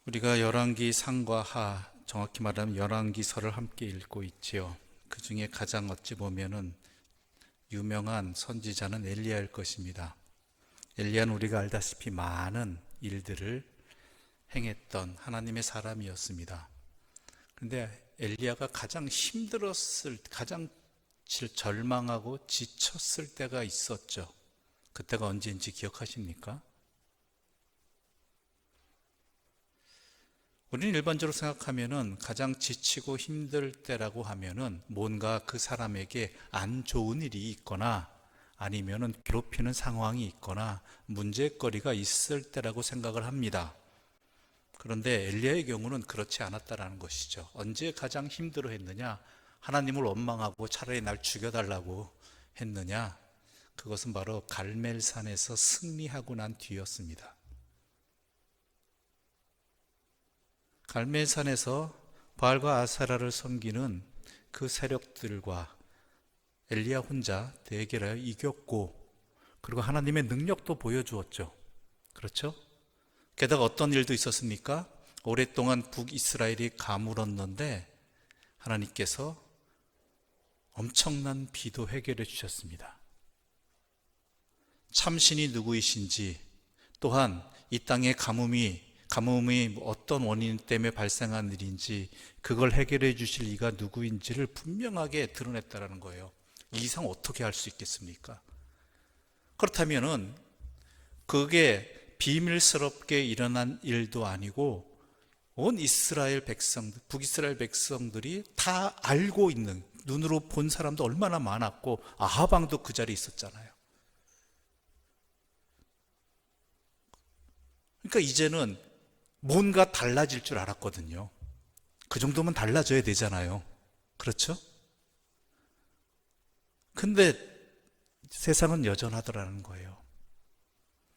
우리가 열왕기 상과 하, 정확히 말하면 열왕기서를 함께 읽고 있지요. 그 중에 가장 어찌 보면은 유명한 선지자는 엘리야일 것입니다. 엘리야는 우리가 알다시피 많은 일들을 행했던 하나님의 사람이었습니다. 그런데 엘리야가 가장 힘들었을, 가장 절망하고 지쳤을 때가 있었죠. 그때가 언제인지 기억하십니까? 우리는 일반적으로 생각하면은 가장 지치고 힘들 때라고 하면은 뭔가 그 사람에게 안 좋은 일이 있거나 아니면은 괴롭히는 상황이 있거나 문제거리가 있을 때라고 생각을 합니다. 그런데 엘리야의 경우는 그렇지 않았다라는 것이죠. 언제 가장 힘들어 했느냐? 하나님을 원망하고 차라리 날 죽여달라고 했느냐? 그것은 바로 갈멜산에서 승리하고 난 뒤였습니다. 갈멜산에서 바알과 아세라를 섬기는 그 세력들과 엘리야 혼자 대결하여 이겼고, 그리고 하나님의 능력도 보여주었죠. 그렇죠? 게다가 어떤 일도 있었습니까? 오랫동안 북이스라엘이 가물었는데 하나님께서 엄청난 비도 해결해 주셨습니다. 참신이 누구이신지, 또한 이 땅의 가뭄이 어떤 원인 때문에 발생한 일인지, 그걸 해결해 주실 이가 누구인지를 분명하게 드러냈다는 거예요. 이 이상 어떻게 할 수 있겠습니까? 그렇다면은 그게 비밀스럽게 일어난 일도 아니고 온 이스라엘 백성들, 북이스라엘 백성들이 다 알고 있는, 눈으로 본 사람도 얼마나 많았고 아합 왕도 그 자리에 있었잖아요. 그러니까 이제는 뭔가 달라질 줄 알았거든요. 그 정도면 달라져야 되잖아요. 그렇죠? 근데 세상은 여전하더라는 거예요.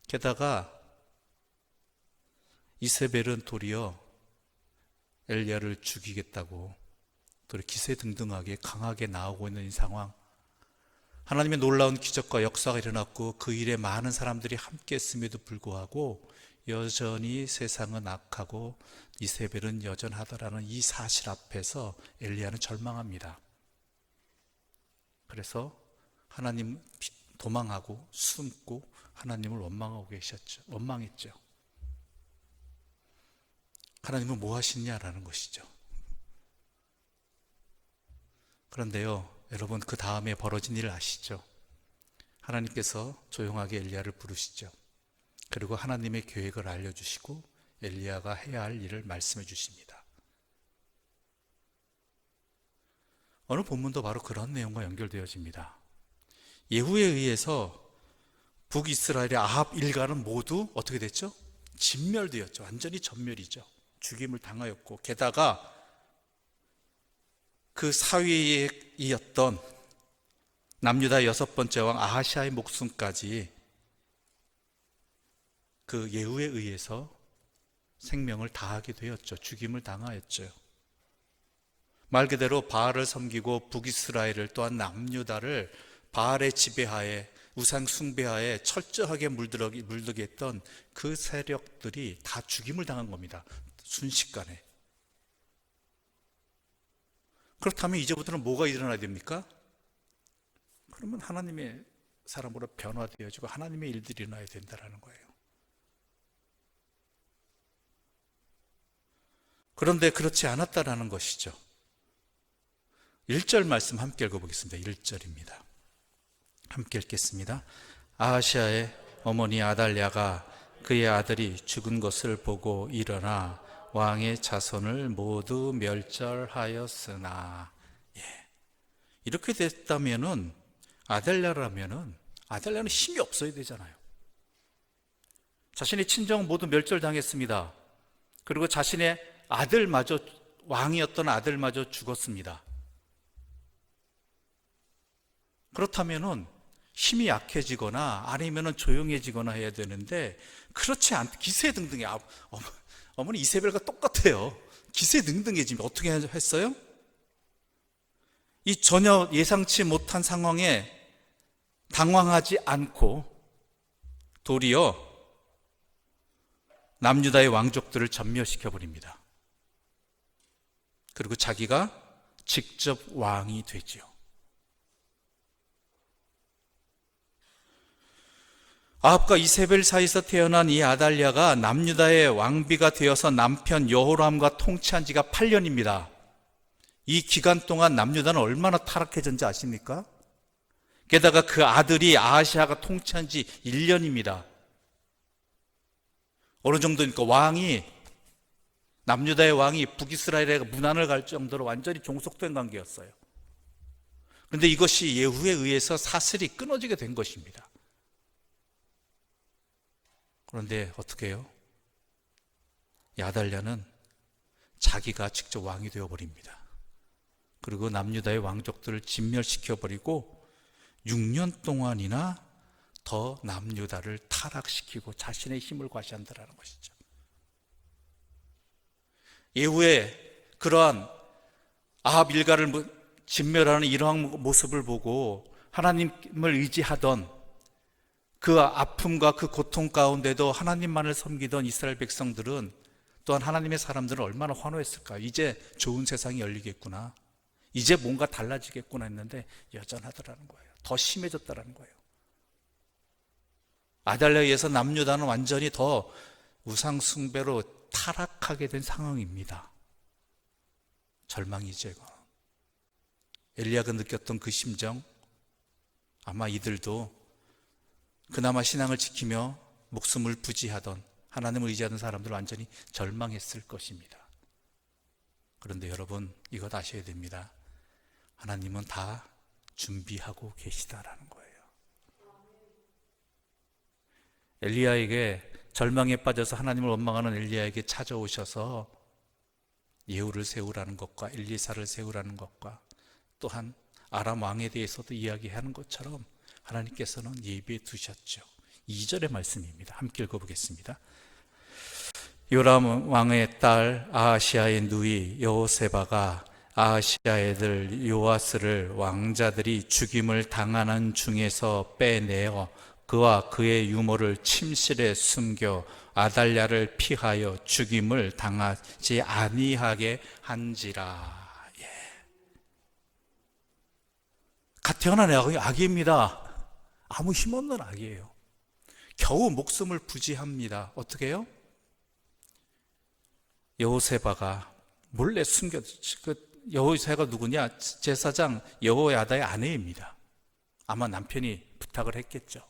게다가 이세벨은 도리어 엘리야를 죽이겠다고 도리어 기세등등하게 강하게 나오고 있는 이 상황, 하나님의 놀라운 기적과 역사가 일어났고 그 일에 많은 사람들이 함께 했음에도 불구하고 여전히 세상은 악하고 이세벨은 여전하다라는 이 사실 앞에서 엘리야는 절망합니다. 그래서 하나님 도망하고 숨고 하나님을 원망하고 계셨죠. 원망했죠. 하나님은 뭐 하시냐라는 것이죠. 그런데요, 여러분, 그 다음에 벌어진 일을 아시죠? 하나님께서 조용하게 엘리야를 부르시죠. 그리고 하나님의 계획을 알려주시고 엘리야가 해야 할 일을 말씀해 주십니다. 어느 본문도 바로 그런 내용과 연결되어집니다. 예후에 의해서 북이스라엘의 아합 일가는 모두 어떻게 됐죠? 진멸되었죠. 완전히 전멸이죠. 죽임을 당하였고, 게다가 그 사위이었던 남유다 6번째 왕 아하시아의 목숨까지 그 예후에 의해서 생명을 다하게 되었죠. 죽임을 당하였죠. 말 그대로 바알을 섬기고 북이스라엘을, 또한 남유다를 바알의 지배하에, 우상 숭배하에 철저하게 물들게 했던 그 세력들이 다 죽임을 당한 겁니다. 순식간에. 그렇다면 이제부터는 뭐가 일어나야 됩니까? 그러면 하나님의 사람으로 변화되어지고 하나님의 일들이 일어나야 된다는 거예요. 그런데 그렇지 않았다라는 것이죠. 1절 말씀 함께 읽어보겠습니다. 1절입니다. 함께 읽겠습니다. 아하시아의 어머니 아달랴가 그의 아들이 죽은 것을 보고 일어나 왕의 자손을 모두 멸절하였으나, 이렇게 됐다면은 아달랴는 힘이 없어야 되잖아요. 자신의 친정 모두 멸절당했습니다. 그리고 자신의 아들마저, 왕이었던 아들마저 죽었습니다. 그렇다면은 힘이 약해지거나 아니면은 조용해지거나 해야 되는데, 그렇지 않, 기세등등해. 어머니 이세벨과 똑같아요. 기세등등해지면 어떻게 했어요? 이 전혀 예상치 못한 상황에 당황하지 않고 도리어 남유다의 왕족들을 전멸시켜 버립니다. 그리고 자기가 직접 왕이 되지요. 아합과 이세벨 사이에서 태어난 이 아달랴가 남유다의 왕비가 되어서 남편 여호람과 통치한 지가 8년입니다. 이 기간 동안 남유다는 얼마나 타락해졌는지 아십니까? 게다가 그 아들이 아하시아가 통치한 지 1년입니다. 어느 정도니까 남유다의 왕이 북이스라엘에 문안을 갈 정도로 완전히 종속된 관계였어요. 그런데 이것이 예후에 의해서 사슬이 끊어지게 된 것입니다. 그런데 어떻게 해요? 이 아달랴는 자기가 직접 왕이 되어버립니다. 그리고 남유다의 왕족들을 진멸시켜버리고 6년 동안이나 더 남유다를 타락시키고 자신의 힘을 과시한다는 것이죠. 예후에 그러한 아합 일가를 진멸하는 이러한 모습을 보고 하나님을 의지하던 그 아픔과 그 고통 가운데도 하나님만을 섬기던 이스라엘 백성들은 또한 하나님의 사람들은 얼마나 환호했을까요? 이제 좋은 세상이 열리겠구나, 이제 뭔가 달라지겠구나 했는데 여전하더라는 거예요. 더 심해졌다는 거예요. 아달랴에 의해서 남유다는 완전히 더 우상 숭배로 타락하게 된 상황입니다. 절망이죠, 이거. 엘리야가 느꼈던 그 심정, 아마 이들도 그나마 신앙을 지키며 목숨을 부지하던, 하나님을 의지하던 사람들 완전히 절망했을 것입니다. 그런데 여러분, 이것 아셔야 됩니다. 하나님은 다 준비하고 계시다라는 거예요. 엘리야에게 절망에 빠져서 하나님을 원망하는 엘리야에게 찾아오셔서 예후를 세우라는 것과 엘리사를 세우라는 것과 또한 아람 왕에 대해서도 이야기하는 것처럼 하나님께서는 예비해 두셨죠. 2절의 말씀입니다. 함께 읽어보겠습니다. 요람 왕의 딸 아하시아의 누이 여호세바가 아하시아의 들 요아스를 왕자들이 죽임을 당하는 중에서 빼내어 그와 그의 유모를 침실에 숨겨 아달랴를 피하여 죽임을 당하지 아니하게 한지라. 갓 태어난 아기입니다. 아무 힘없는 아기예요. 겨우 목숨을 부지합니다. 어떻게 해요? 여호세바가 몰래 여호세바가 누구냐? 제사장 여호야다의 아내입니다. 아마 남편이 부탁을 했겠죠.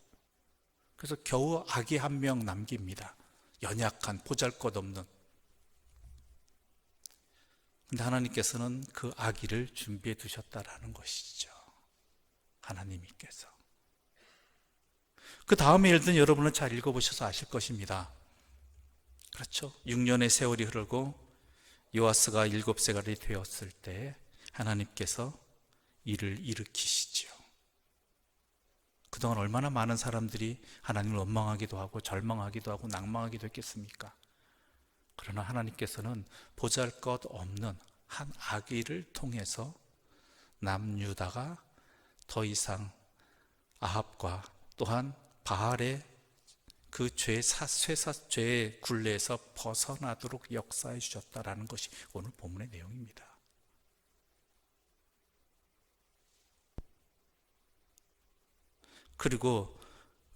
그래서 겨우 아기 한 명 남깁니다. 연약한, 보잘것없는. 근데 하나님께서는 그 아기를 준비해 두셨다라는 것이죠. 하나님께서. 그 다음에 일든 여러분은 잘 읽어보셔서 아실 것입니다. 그렇죠. 6년의 세월이 흐르고 요아스가 7세가 되었을 때 하나님께서 이를 일으키시죠. 그동안 얼마나 많은 사람들이 하나님을 원망하기도 하고 절망하기도 하고 낭망하기도 했겠습니까? 그러나 하나님께서는 보잘것없는 한 아기를 통해서 남유다가 더 이상 아합과 또한 바알의 그 죄의 굴레에서 벗어나도록 역사해 주셨다라는 것이 오늘 본문의 내용입니다. 그리고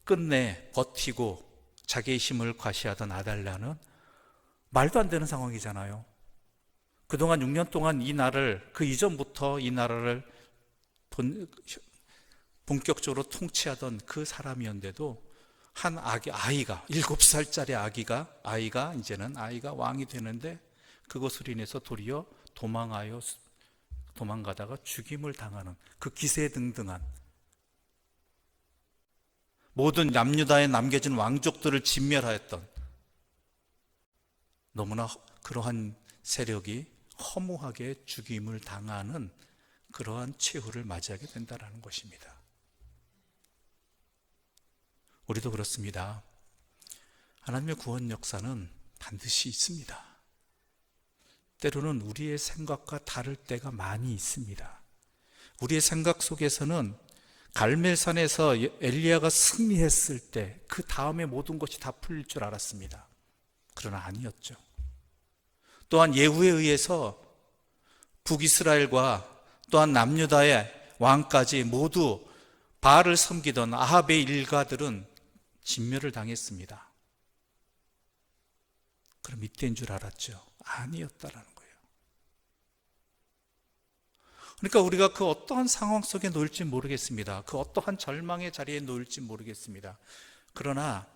끝내 버티고 자기의 힘을 과시하던 아달랴는 말도 안 되는 상황이잖아요. 그동안 6년 동안 이 나라를, 그 이전부터 이 나라를 본격적으로 통치하던 그 사람이었는데도 한 아이가 7살짜리 아이가 이제는 아이가 왕이 되는데 그것으로 인해서 도리어 도망가다가 죽임을 당하는 그 기세등등한 모든 남유다에 남겨진 왕족들을 진멸하였던 너무나 그러한 세력이 허무하게 죽임을 당하는 그러한 최후를 맞이하게 된다는 것입니다. 우리도 그렇습니다. 하나님의 구원 역사는 반드시 있습니다. 때로는 우리의 생각과 다를 때가 많이 있습니다. 우리의 생각 속에서는 갈멜산에서 엘리야가 승리했을 때 그 다음에 모든 것이 다 풀릴 줄 알았습니다. 그러나 아니었죠. 또한 예후에 의해서 북이스라엘과 또한 남유다의 왕까지 모두 바알을 섬기던 아합의 일가들은 진멸을 당했습니다. 그럼 이때인 줄 알았죠? 아니었다라는 거예요. 그러니까 우리가 그 어떠한 상황 속에 놓일지 모르겠습니다. 그 어떠한 절망의 자리에 놓일지 모르겠습니다. 그러나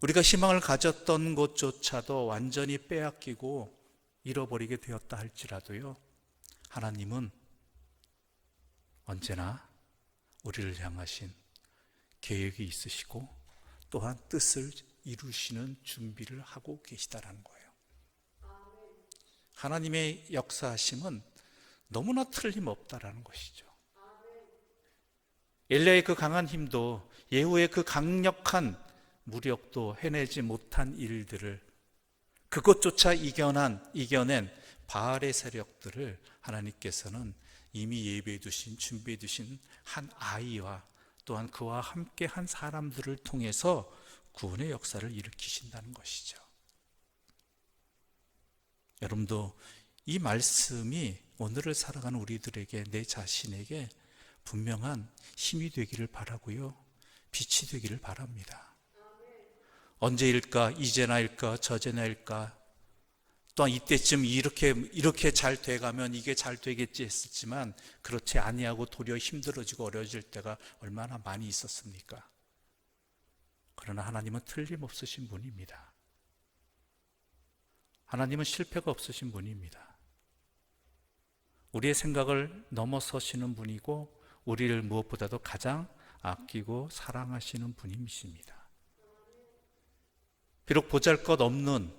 우리가 희망을 가졌던 것조차도 완전히 빼앗기고 잃어버리게 되었다 할지라도요, 하나님은 언제나 우리를 향하신 계획이 있으시고 또한 뜻을 이루시는 준비를 하고 계시다라는 거예요. 하나님의 역사하심은 너무나 틀림없다라는 것이죠. 엘리야의 그 강한 힘도, 예후의 그 강력한 무력도 해내지 못한 일들을, 그것조차 이겨낸 바알의 세력들을 하나님께서는 이미 예비해 두신, 준비해 두신 한 아이와 또한 그와 함께 한 사람들을 통해서 구원의 역사를 일으키신다는 것이죠. 여러분도 이 말씀이 오늘을 살아가는 우리들에게, 내 자신에게 분명한 힘이 되기를 바라고요, 빛이 되기를 바랍니다. 언제일까? 이제나일까? 저제나일까? 또한 이때쯤 이렇게 잘 돼가면 이게 잘 되겠지 했었지만 그렇지 아니하고 도리어 힘들어지고 어려워질 때가 얼마나 많이 있었습니까? 그러나 하나님은 틀림없으신 분입니다. 하나님은 실패가 없으신 분입니다. 우리의 생각을 넘어서시는 분이고 우리를 무엇보다도 가장 아끼고 사랑하시는 분이십니다. 비록 보잘것없는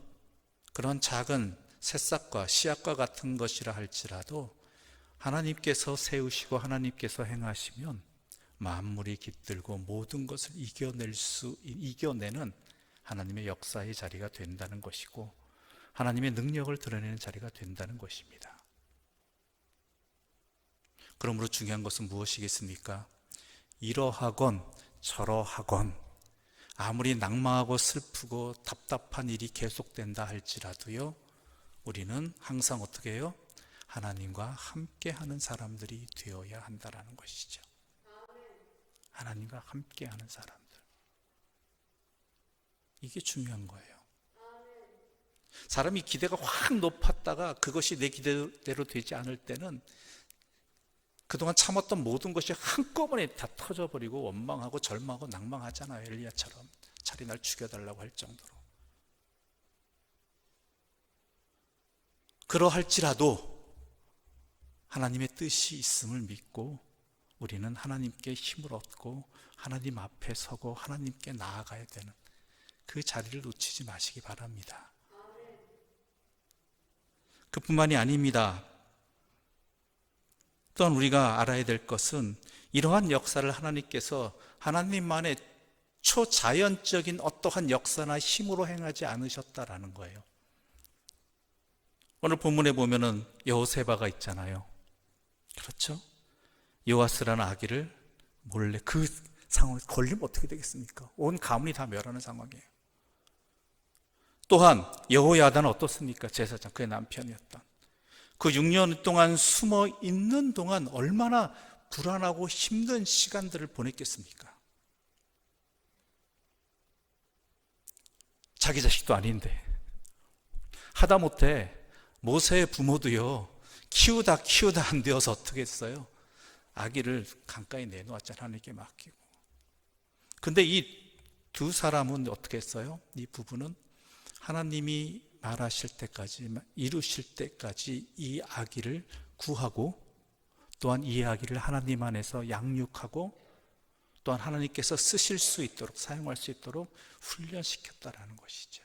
그런 작은 새싹과 씨앗과 같은 것이라 할지라도 하나님께서 세우시고 하나님께서 행하시면 만물이 깃들고 모든 것을 이겨내는 하나님의 역사의 자리가 된다는 것이고 하나님의 능력을 드러내는 자리가 된다는 것입니다. 그러므로 중요한 것은 무엇이겠습니까? 이러하건 저러하건 아무리 낭망하고 슬프고 답답한 일이 계속된다 할지라도요, 우리는 항상 어떻게 해요? 하나님과 함께하는 사람들이 되어야 한다는 것이죠. 하나님과 함께하는 사람들, 이게 중요한 거예요. 사람이 기대가 확 높았다가 그것이 내 기대대로 되지 않을 때는 그동안 참았던 모든 것이 한꺼번에 다 터져버리고 원망하고 절망하고 낭망하잖아요. 엘리야처럼 차라리 날 죽여달라고 할 정도로. 그러할지라도 하나님의 뜻이 있음을 믿고 우리는 하나님께 힘을 얻고 하나님 앞에 서고 하나님께 나아가야 되는 그 자리를 놓치지 마시기 바랍니다. 그뿐만이 아닙니다. 또한 우리가 알아야 될 것은 이러한 역사를 하나님께서 하나님만의 초자연적인 어떠한 역사나 힘으로 행하지 않으셨다라는 거예요. 오늘 본문에 보면은 여호세바가 있잖아요. 그렇죠? 요아스라는 아기를 몰래, 그 상황에 걸리면 어떻게 되겠습니까? 온 가문이 다 멸하는 상황이에요. 또한 여호야다는 어떻습니까? 제사장, 그의 남편이었던. 그 6년 동안 숨어 있는 동안 얼마나 불안하고 힘든 시간들을 보냈겠습니까? 자기 자식도 아닌데. 하다못해 모세의 부모도요, 키우다 안 되어서 어떻게 했어요? 아기를 강가에 내놓았잖아요. 하나님께 맡기고. 근데 이 두 사람은 어떻게 했어요? 이 부부는 하나님이 말하실 때까지, 이루실 때까지 이 아기를 구하고 또한 이 아기를 하나님 안에서 양육하고 또한 하나님께서 쓰실 수 있도록, 사용할 수 있도록 훈련시켰다라는 것이죠.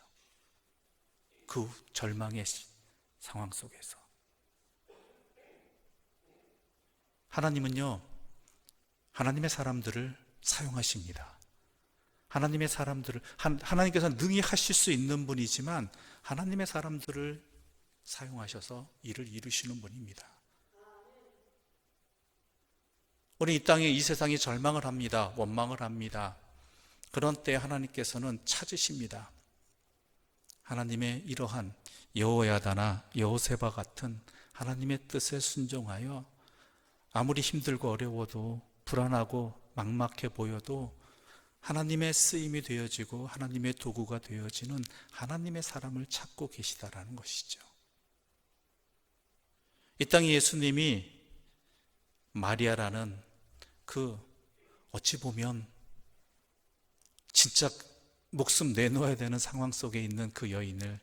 그 절망의 상황 속에서 하나님은요, 하나님의 사람들을 사용하십니다. 하나님의 사람들을, 하나님께서 능히 하실 수 있는 분이지만 하나님의 사람들을 사용하셔서 일을 이루시는 분입니다. 우리 이 땅에, 이 세상이 절망을 합니다. 원망을 합니다. 그런 때 하나님께서는 찾으십니다. 하나님의 이러한 여호야다나 여호세바 같은 하나님의 뜻에 순종하여 아무리 힘들고 어려워도 불안하고 막막해 보여도 하나님의 쓰임이 되어지고 하나님의 도구가 되어지는 하나님의 사람을 찾고 계시다라는 것이죠. 이 땅에 예수님이 마리아라는 그 어찌 보면 진짜 목숨 내놓아야 되는 상황 속에 있는 그 여인을,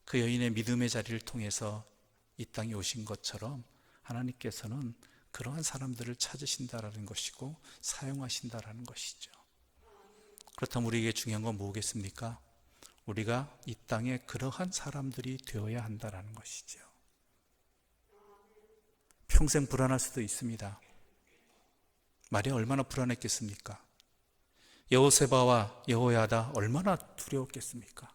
그 여인의 믿음의 자리를 통해서 이 땅에 오신 것처럼 하나님께서는 그러한 사람들을 찾으신다라는 것이고 사용하신다라는 것이죠. 그렇다면 우리에게 중요한 건 뭐겠습니까? 우리가 이 땅에 그러한 사람들이 되어야 한다라는 것이죠. 평생 불안할 수도 있습니다. 마리아 얼마나 불안했겠습니까? 여호세바와 여호야다 얼마나 두려웠겠습니까?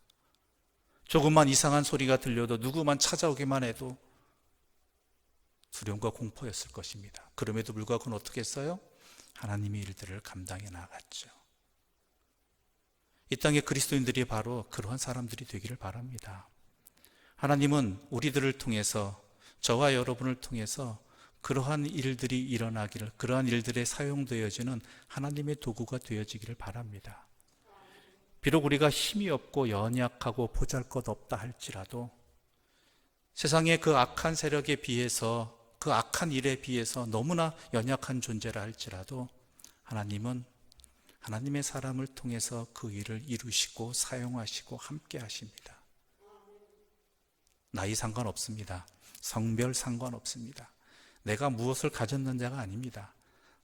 조금만 이상한 소리가 들려도 누구만 찾아오기만 해도 두려움과 공포였을 것입니다. 그럼에도 불구하고 그는 어떻게 했어요? 하나님의 일들을 감당해 나갔죠. 이 땅의 그리스도인들이 바로 그러한 사람들이 되기를 바랍니다. 하나님은 우리들을 통해서, 저와 여러분을 통해서 그러한 일들이 일어나기를, 그러한 일들에 사용되어지는 하나님의 도구가 되어지기를 바랍니다. 비록 우리가 힘이 없고 연약하고 보잘것없다 할지라도 세상의 그 악한 세력에 비해서, 그 악한 일에 비해서 너무나 연약한 존재라 할지라도 하나님은 하나님의 사람을 통해서 그 일을 이루시고 사용하시고 함께 하십니다. 나이 상관없습니다. 성별 상관없습니다. 내가 무엇을 가졌는지가 아닙니다.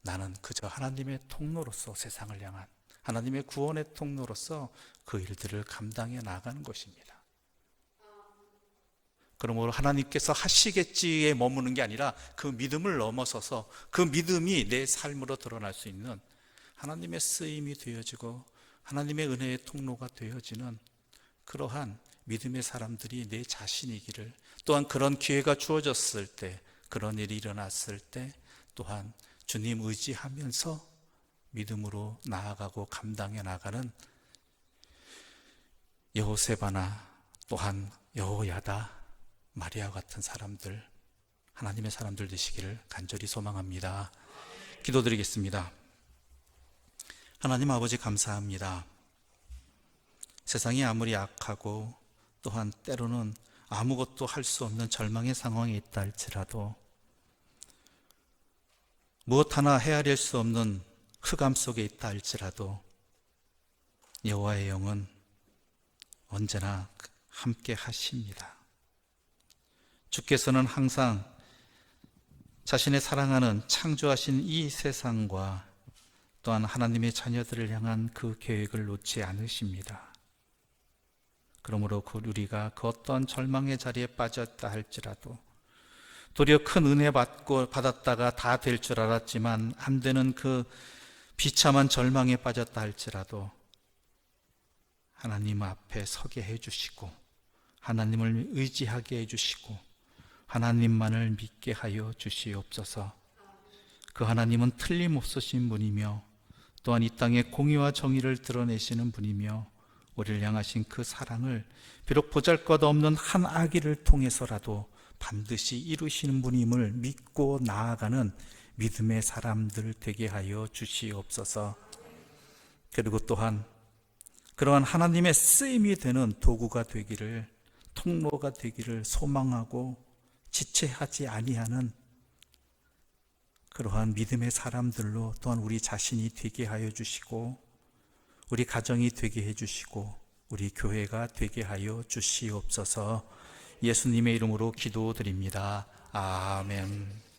나는 그저 하나님의 통로로서 세상을 향한 하나님의 구원의 통로로서 그 일들을 감당해 나가는 것입니다. 그러므로 하나님께서 하시겠지에 머무는 게 아니라 그 믿음을 넘어서서 그 믿음이 내 삶으로 드러날 수 있는 하나님의 쓰임이 되어지고 하나님의 은혜의 통로가 되어지는 그러한 믿음의 사람들이 내 자신이기를, 또한 그런 기회가 주어졌을 때, 그런 일이 일어났을 때 또한 주님 의지하면서 믿음으로 나아가고 감당해 나가는 여호세바나 또한 여호야다, 마리아 같은 사람들, 하나님의 사람들 되시기를 간절히 소망합니다. 기도드리겠습니다. 하나님 아버지 감사합니다. 세상이 아무리 악하고 또한 때로는 아무것도 할 수 없는 절망의 상황에 있다 할지라도, 무엇 하나 헤아릴 수 없는 흑암 속에 있다 할지라도 여호와의 영은 언제나 함께 하십니다. 주께서는 항상 자신의 사랑하는 창조하신 이 세상과 또한 하나님의 자녀들을 향한 그 계획을 놓지 않으십니다. 그러므로 우리가 그 어떤 절망의 자리에 빠졌다 할지라도, 도리어 큰 은혜 받았다가 다 될 줄 알았지만 안 되는 그 비참한 절망에 빠졌다 할지라도 하나님 앞에 서게 해주시고 하나님을 의지하게 해주시고 하나님만을 믿게 하여 주시옵소서. 그 하나님은 틀림없으신 분이며 또한 이 땅에 공의와 정의를 드러내시는 분이며 우리를 향하신 그 사랑을 비록 보잘것없는 한 아기를 통해서라도 반드시 이루시는 분임을 믿고 나아가는 믿음의 사람들 되게 하여 주시옵소서. 그리고 또한 그러한 하나님의 쓰임이 되는 도구가 되기를, 통로가 되기를 소망하고 지체하지 아니하는 그러한 믿음의 사람들로 또한 우리 자신이 되게 하여 주시고 우리 가정이 되게 해주시고 우리 교회가 되게 하여 주시옵소서. 예수님의 이름으로 기도드립니다. 아멘.